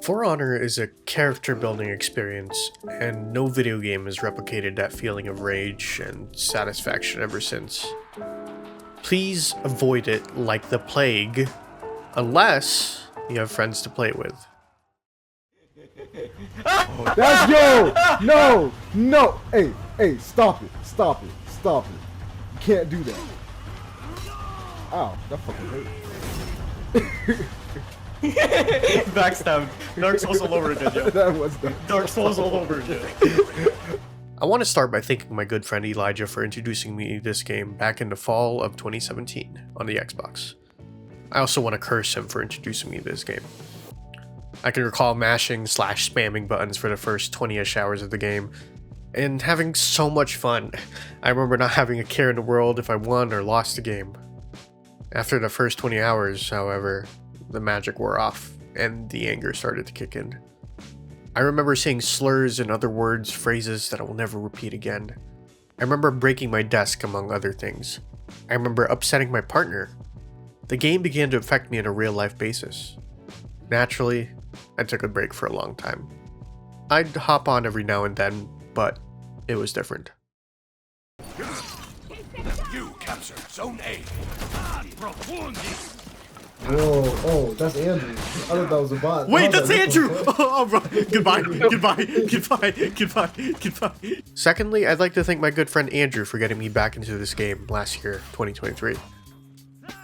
For Honor is a character building experience, and no video game has replicated that feeling of rage and satisfaction ever since. Please avoid it like the plague, unless you have friends to play with. That's yo! No! Hey, stop it. You can't do that. Ow, that fucking hurt. Backstab. Dark Souls all over again, yo. That was Dark Souls all over again. I want to start by thanking my good friend Elijah for introducing me to this game back in the fall of 2017 on the Xbox. I also want to curse him for introducing me to this game. I can recall mashing/spamming buttons for the first 20-ish hours of the game, and having so much fun. I remember not having a care in the world if I won or lost the game. After the first 20 hours, however, the magic wore off, and the anger started to kick in. I remember saying slurs and other words, phrases that I will never repeat again. I remember breaking my desk, among other things. I remember upsetting my partner. The game began to affect me on a real-life basis. Naturally, I took a break for a long time. I'd hop on every now and then, but it was different. You captured Zone A. Whoa, oh, that's Andrew. I thought that was a bot. Wait, that's Andrew! Oh, Goodbye. Secondly, I'd like to thank my good friend Andrew for getting me back into this game last year, 2023.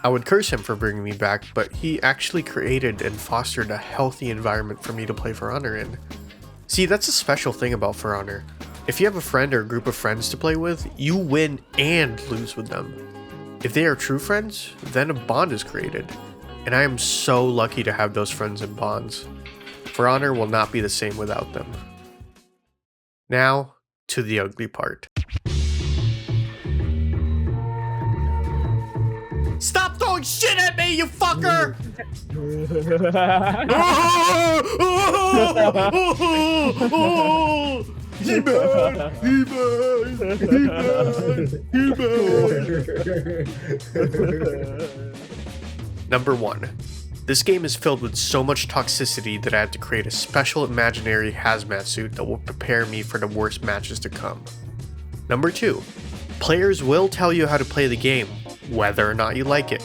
I would curse him for bringing me back, but he actually created and fostered a healthy environment for me to play For Honor in. See, that's a special thing about For Honor. If you have a friend or a group of friends to play with, you win and lose with them. If they are true friends, then a bond is created. And I am so lucky to have those friends and bonds. For Honor will not be the same without them. Now, to the ugly part. Stop throwing shit at me, you fucker! Number 1. This game is filled with so much toxicity that I had to create a special imaginary hazmat suit that will prepare me for the worst matches to come. Number 2. Players will tell you how to play the game, whether or not you like it.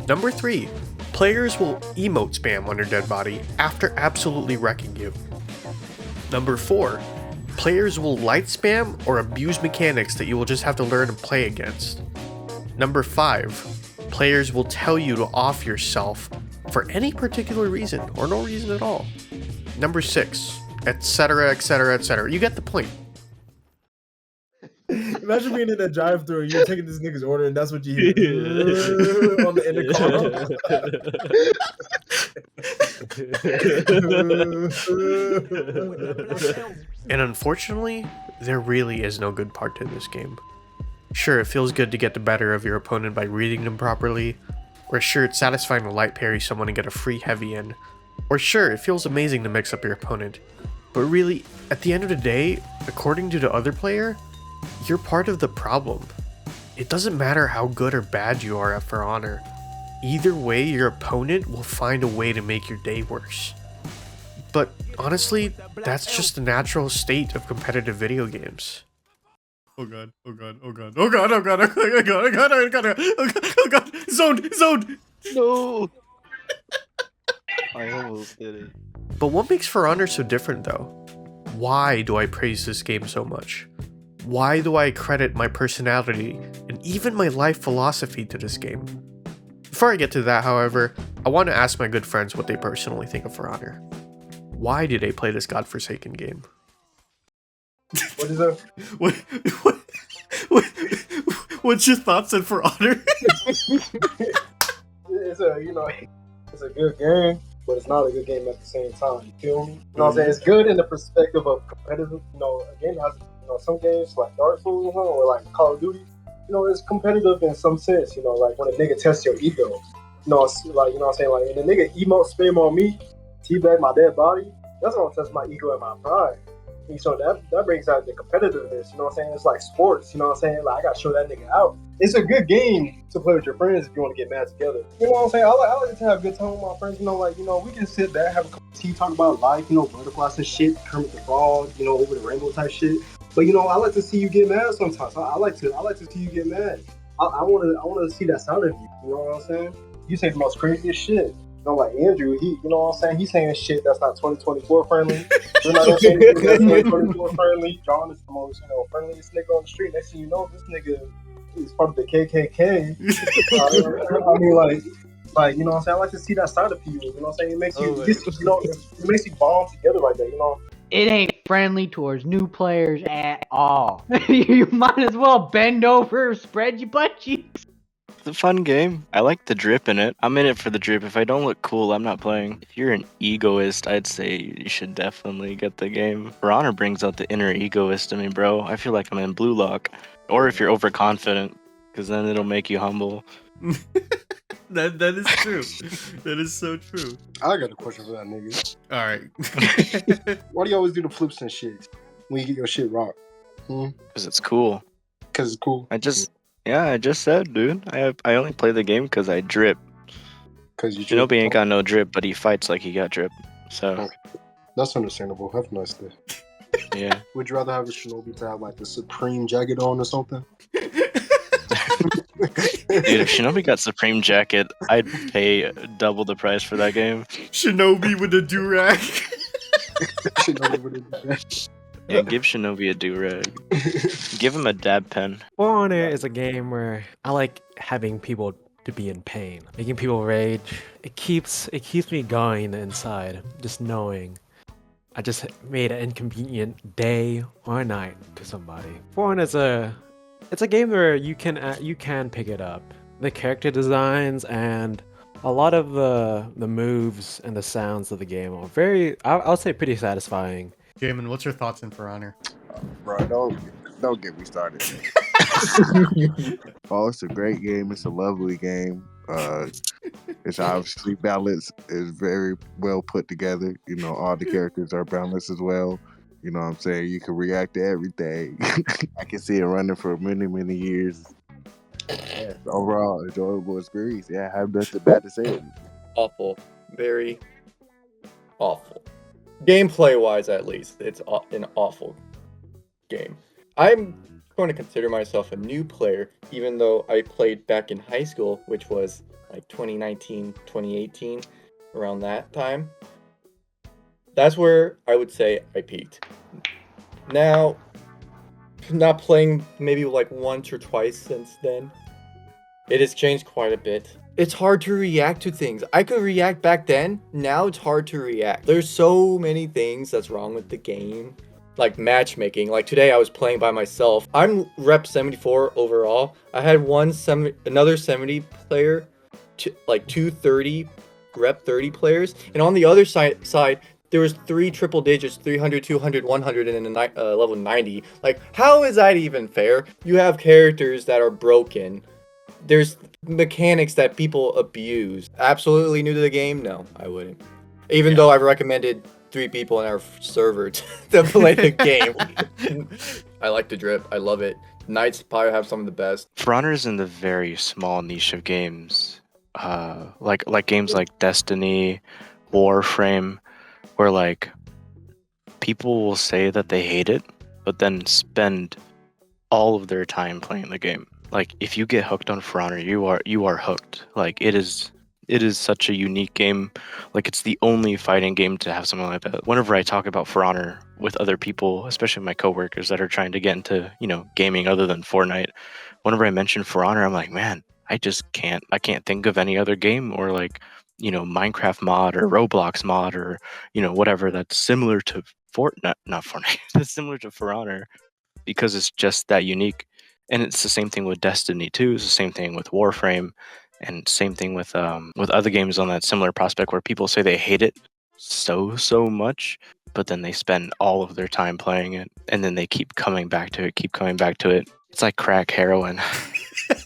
Number 3. Players will emote spam on your dead body after absolutely wrecking you. Number 4. Players will light spam or abuse mechanics that you will just have to learn to play against. Number 5. Players will tell you to off yourself for any particular reason or no reason at all. Number 6, etc, etc, etc. You get the point. Imagine being in a drive-thru and you're taking this nigga's order and that's what you hear on the intercom. And unfortunately, there really is no good part to this game. Sure, it feels good to get the better of your opponent by reading them properly, or sure, it's satisfying to light parry someone and get a free heavy in, or sure, it feels amazing to mix up your opponent, but really, at the end of the day, according to the other player, you're part of the problem. It doesn't matter how good or bad you are at For Honor. Either way, your opponent will find a way to make your day worse. But honestly, that's just the natural state of competitive video games. Oh god. Zoned! No! I almost did it. But what makes For Honor so different though? Why do I praise this game so much? Why do I credit my personality and even my life philosophy to this game? Before I get to that, however, I want to ask my good friends what they personally think of For Honor. Why do they play this godforsaken game? What is that? What's your thoughts on For Honor? It's a good game, but it's not a good game at the same time. You feel me? You know what I'm saying? It's good in the perspective of competitive. A game has, some games like Dark Souls, or like Call of Duty. It's competitive in some sense. Like when a nigga tests your ego. It's like, what I'm saying? Like when a nigga emote spam on me, teabag my dead body, that's gonna test my ego and my pride. So that brings out the competitiveness, you know what I'm saying? It's like sports, you know what I'm saying? Like I gotta show that nigga out. It's a good game to play with your friends if you want to get mad together. You know what I'm saying? I like to have a good time with my friends, we can sit back, have a cup of tea, talk about life, butterflies and shit, Kermit the Frog, over the rainbow type shit. But I like to see you get mad sometimes. I like to see you get mad. I wanna see that side of you, you know what I'm saying? You say the most craziest shit. Like Andrew, he, you know what I'm saying? He's saying shit that's not 2024 friendly. We're not saying shit that's 2024 friendly. John is the most, friendliest nigga on the street. Next thing you know, this nigga is part of the KKK. I mean, like, you know what I'm saying? I like to see that side of people. You know what I'm saying? It makes you, it makes you bond together like that. It ain't friendly towards new players at all. You might as well bend over, spread your butt cheeks. It's a fun game. I like the drip in it. I'm in it for the drip. If I don't look cool, I'm not playing. If you're an egoist, I'd say you should definitely get the game. For Honor brings out the inner egoist in me, bro. I feel like I'm in blue lock. Or if you're overconfident, because then it'll make you humble. That is true. That is so true. I got a question for that nigga. All right. Why do you always do the flips and shit when you get your shit rocked? Because it's cool. Because it's cool. I just said, dude. I only play the game because I drip. Because Shinobi ain't got no drip, but he fights like he got drip. So okay. That's understandable. Have a nice day. Yeah. Would you rather have a Shinobi to have like the Supreme jacket on or something? Dude, if Shinobi got Supreme jacket, I'd pay double the price for that game. Shinobi with a do-rag. Shinobi with a do-rag. Yeah, give Shinobi a do-rag. Give him a dab pen. For Honor is a game where I like having people to be in pain, making people rage. It keeps me going inside, just knowing I just made an inconvenient day or night to somebody. For Honor it's a game where you can pick it up. The character designs and a lot of the moves and the sounds of the game are I'll say pretty satisfying. Jaymin, what's your thoughts in For Honor? Bro, don't get me started. Oh, it's a great game. It's a lovely game. It's obviously balanced. It's very well put together. All the characters are balanced as well. You know what I'm saying? You can react to everything. I can see it running for many, many years. Yeah, overall, enjoyable experience. Yeah, I have nothing bad to say. Awful. Very awful. Gameplay-wise, at least, it's an awful game. I'm going to consider myself a new player, even though I played back in high school, which was like 2019, 2018, around that time. That's where I would say I peaked. Now, not playing maybe like once or twice since then. It has changed quite a bit. It's hard to react to things. I could react back then. Now it's hard to react. There's so many things that's wrong with the game. Like matchmaking. Like today I was playing by myself. I'm rep 74 overall. I had another 70 player, like 230 rep 30 players. And on the other side, there was 3 triple digits, 300, 200, 100, and then level 90. Like, how is that even fair? You have characters that are broken. There's mechanics that people abuse. Absolutely new to the game? No, I wouldn't. Even though I've recommended 3 people in our server to play the game. I like the drip. I love it. Knights probably have some of the best. For Honor is in the very small niche of games. Like games like Destiny, Warframe, where like people will say that they hate it, but then spend all of their time playing the game. Like if you get hooked on For Honor, you are hooked. Like it is such a unique game. Like it's the only fighting game to have something like that. Whenever I talk about For Honor with other people, especially my coworkers that are trying to get into, gaming other than Fortnite, whenever I mention For Honor, I'm like, man, I can't think of any other game or like, Minecraft mod or Roblox mod or, whatever that's similar to not Fortnite, that's similar to For Honor because it's just that unique. And it's the same thing with Destiny too. It's the same thing with Warframe and same thing with other games on that similar prospect where people say they hate it so much, but then they spend all of their time playing it and then they keep coming back to it. It's like crack heroin.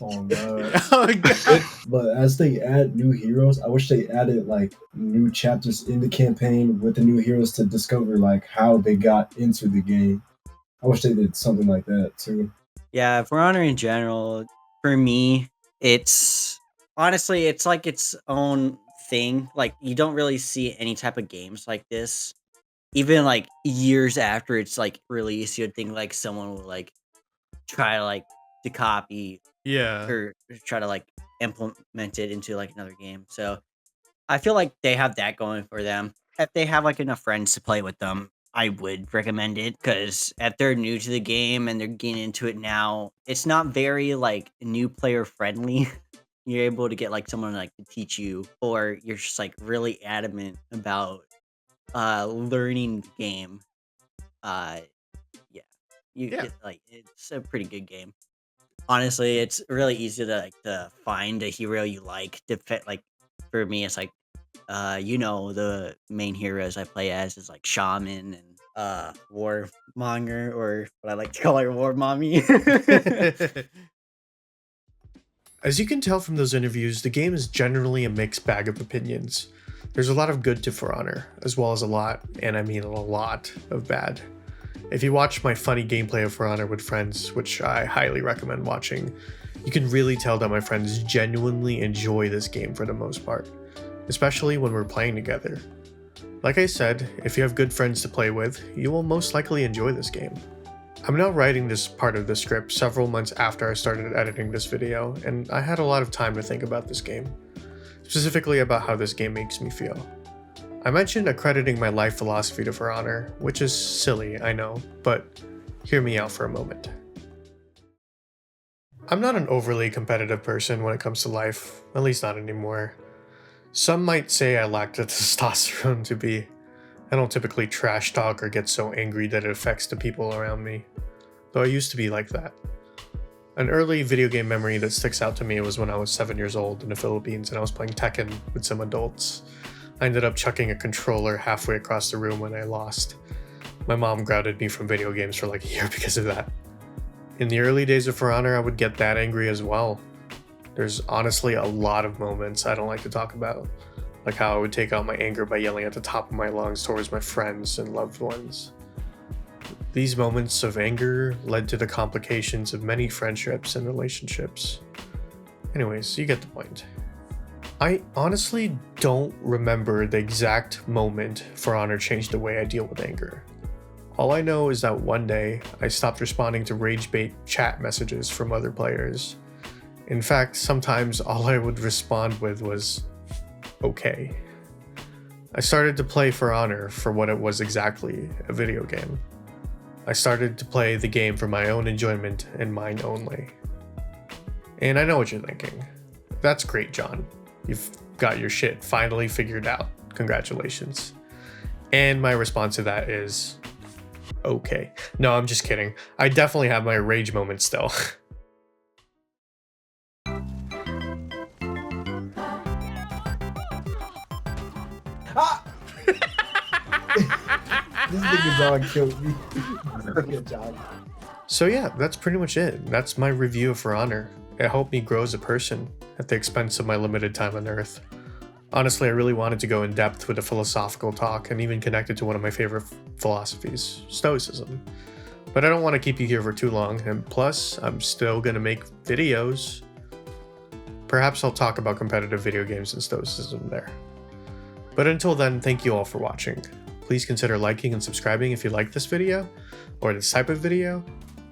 Oh god. Oh god. But as they add new heroes, I wish they added like new chapters in the campaign with the new heroes to discover like how they got into the game. I wish they did something like that too. Yeah, For Honor in general, for me, it's honestly it's like its own thing. Like you don't really see any type of games like this. Even like years after it's like released, you'd think like someone would like try to copy Yeah. or try to like implement it into like another game. So I feel like they have that going for them. If they have like enough friends to play with them, I would recommend it because if they're new to the game and they're getting into it now, it's not very like new player friendly. You're able to get like someone like to teach you, or you're just like really adamant about learning the game. Uh yeah. You Yeah. get like it's a pretty good game. Honestly, it's really easy to like to find a hero you like. Like for me, it's like the main heroes I play as is like Shaman and Warmonger, or what I like to call her War Mommy. As you can tell from those interviews, the game is generally a mixed bag of opinions. There's a lot of good to For Honor, as well as a lot, and I mean a lot, of bad. If you watch my funny gameplay of For Honor with friends, which I highly recommend watching, you can really tell that my friends genuinely enjoy this game for the most part, especially when we're playing together. Like I said, if you have good friends to play with, you will most likely enjoy this game. I'm now writing this part of the script several months after I started editing this video, and I had a lot of time to think about this game, specifically about how this game makes me feel. I mentioned accrediting my life philosophy to For Honor, which is silly, I know, but hear me out for a moment. I'm not an overly competitive person when it comes to life, at least not anymore. Some might say I lack the testosterone to be. I don't typically trash talk or get so angry that it affects the people around me, though I used to be like that. An early video game memory that sticks out to me was when I was 7 years old in the Philippines and I was playing Tekken with some adults. I ended up chucking a controller halfway across the room when I lost. My mom grounded me from video games for like a year because of that. In the early days of For Honor, I would get that angry as well. There's honestly a lot of moments I don't like to talk about, like how I would take out my anger by yelling at the top of my lungs towards my friends and loved ones. These moments of anger led to the complications of many friendships and relationships. Anyways, you get the point. I honestly don't remember the exact moment For Honor changed the way I deal with anger. All I know is that one day, I stopped responding to rage bait chat messages from other players. In fact, sometimes all I would respond with was, okay. I started to play For Honor for what it was exactly, a video game. I started to play the game for my own enjoyment and mine only. And I know what you're thinking. That's great, John. You've got your shit finally figured out. Congratulations. And my response to that is, okay. No, I'm just kidding. I definitely have my rage moments still. This nigga dog killed me. Good job. So yeah, that's pretty much it. That's my review of For Honor. It helped me grow as a person at the expense of my limited time on Earth. Honestly, I really wanted to go in depth with a philosophical talk and even connect it to one of my favorite philosophies, Stoicism. But I don't want to keep you here for too long, and plus, I'm still gonna make videos. Perhaps I'll talk about competitive video games and Stoicism there. But until then, thank you all for watching. Please consider liking and subscribing if you like this video, or this type of video.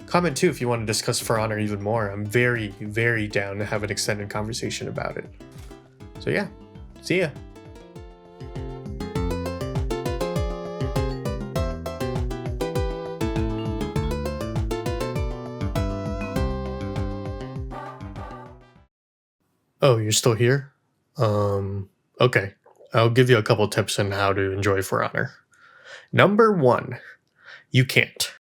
Comment too if you want to discuss For Honor even more. I'm very, very down to have an extended conversation about it. So yeah, see ya. Oh, you're still here? Okay. I'll give you a couple tips on how to enjoy For Honor. Number 1, you can't.